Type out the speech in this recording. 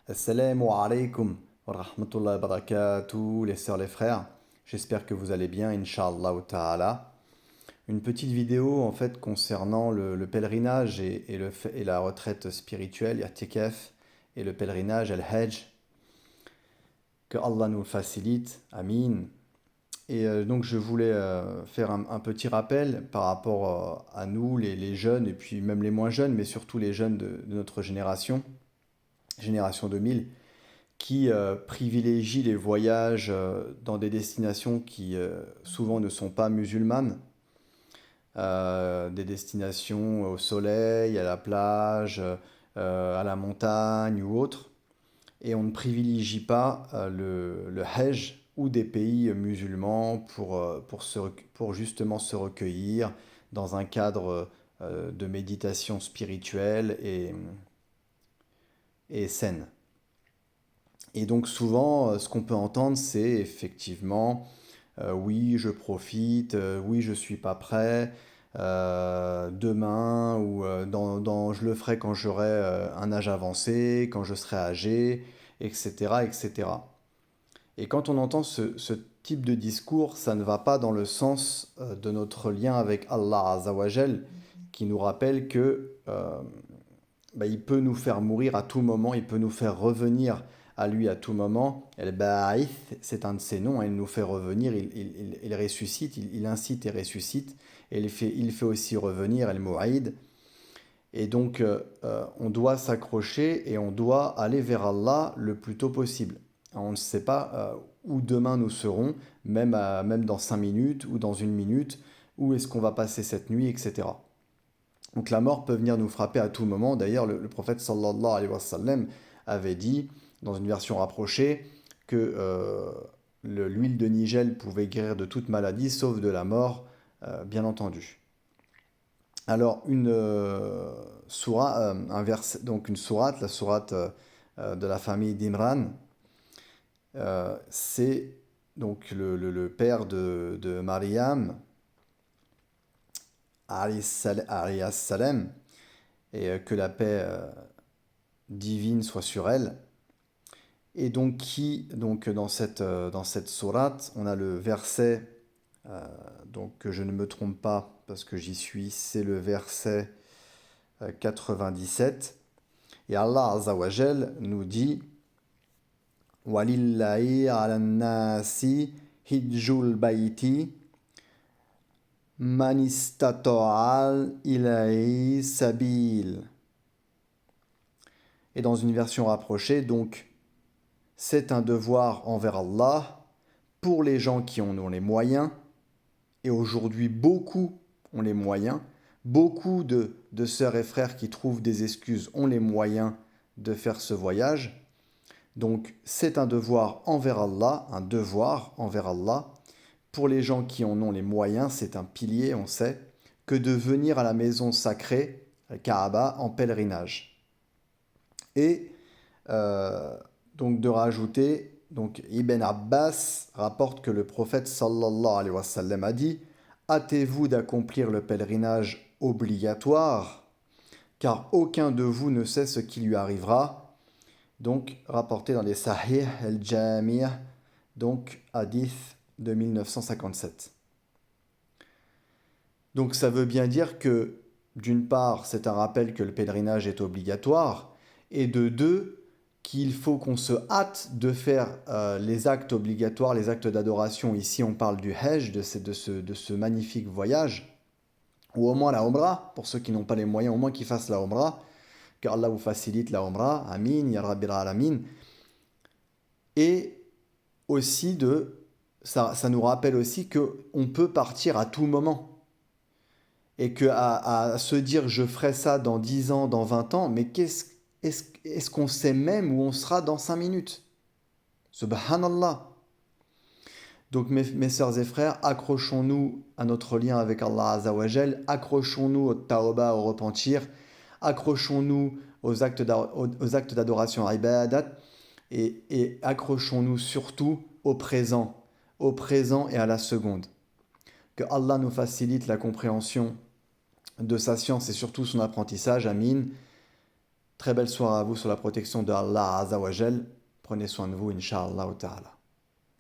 Assalamu alaikum wa rahmatullahi wa barakatuh, les sœurs, les frères. J'espère que vous allez bien, Inch'Allah ta'ala. Une petite vidéo en fait concernant le pèlerinage et la retraite spirituelle, i'tikaf, et le pèlerinage, al-Hajj. Que Allah nous le facilite, Amin. Donc je voulais faire un petit rappel par rapport à nous, les jeunes, et puis même les moins jeunes, mais surtout les jeunes de notre génération 2000, qui privilégie les voyages dans des destinations qui souvent ne sont pas musulmanes, des destinations au soleil, à la plage, à la montagne ou autre. Et on ne privilégie pas le Hajj ou des pays musulmans pour justement se recueillir dans un cadre de méditation spirituelle et saine. Et donc souvent, ce qu'on peut entendre, c'est effectivement, oui, je profite, oui, je suis pas prêt, demain ou je le ferai quand j'aurai un âge avancé, quand je serai âgé, etc., etc. Et quand on entend ce type de discours, ça ne va pas dans le sens de notre lien avec Allah Azawajal, qui nous rappelle que il peut nous faire mourir à tout moment, il peut nous faire revenir à lui à tout moment. El-Ba'ith, c'est un de ses noms, hein, il nous fait revenir, il ressuscite, il incite et ressuscite, et il fait aussi revenir El-Mu'aïd. Et donc, on doit s'accrocher et on doit aller vers Allah le plus tôt possible. On ne sait pas où demain nous serons, même dans 5 minutes ou dans une minute, où est-ce qu'on va passer cette nuit, etc. Donc la mort peut venir nous frapper à tout moment. D'ailleurs, le prophète sallallahu alayhi wa sallam avait dit, dans une version rapprochée, que l'huile de Nigel pouvait guérir de toute maladie, sauf de la mort, bien entendu. Alors, donc une sourate, la sourate de la famille d'Imran, c'est donc le père de Mariam, alayhi salam, et que la paix divine soit sur elle. Et donc dans cette sourate, on a le verset, donc que je ne me trompe pas parce que j'y suis, c'est le verset 97. Et Allah Azawajal nous dit Walillahi ala nasi hijjul bayti man istata'a ilayhi sabil. Et dans une version rapprochée, donc, c'est un devoir envers Allah pour les gens qui en ont les moyens. Et aujourd'hui, beaucoup ont les moyens. Beaucoup de sœurs et frères qui trouvent des excuses ont les moyens de faire ce voyage. Donc, c'est un devoir envers Allah, un devoir envers Allah. Pour les gens qui en ont les moyens, c'est un pilier, on sait, que de venir à la maison sacrée, Kaaba, en pèlerinage. Et donc de rajouter, donc Ibn Abbas rapporte que le prophète sallallahu alayhi wa sallam a dit hâtez-vous d'accomplir le pèlerinage obligatoire, car aucun de vous ne sait ce qui lui arrivera. Donc rapporté dans les Sahih al-Jami', donc hadith de 1957. Donc ça veut bien dire que d'une part, c'est un rappel que le pèlerinage est obligatoire, et de deux, qu'il faut qu'on se hâte de faire les actes obligatoires, les actes d'adoration. Ici, on parle du Hajj, de ce magnifique voyage, ou au moins la Umrah, pour ceux qui n'ont pas les moyens, au moins qu'ils fassent la Umrah, car Allah vous facilite la Umrah, Amin, Ya Rabbil Alamin. Et aussi, ça nous rappelle aussi qu'on peut partir à tout moment. Et à se dire je ferai ça dans 10 ans, dans 20 ans, mais est-ce qu'on sait même où on sera dans 5 minutes? Subhanallah. Donc mes sœurs et frères, accrochons-nous à notre lien avec Allah Azawajal, accrochons-nous au tawbah, au repentir, accrochons-nous aux actes d'adoration, ibadat, et accrochons-nous surtout au présent et à la seconde. Que Allah nous facilite la compréhension de sa science et surtout son apprentissage, Amin. Très belle soirée à vous sur la protection de Allah Azza wa Jal. Prenez soin de vous, Inch'Allah ta'ala.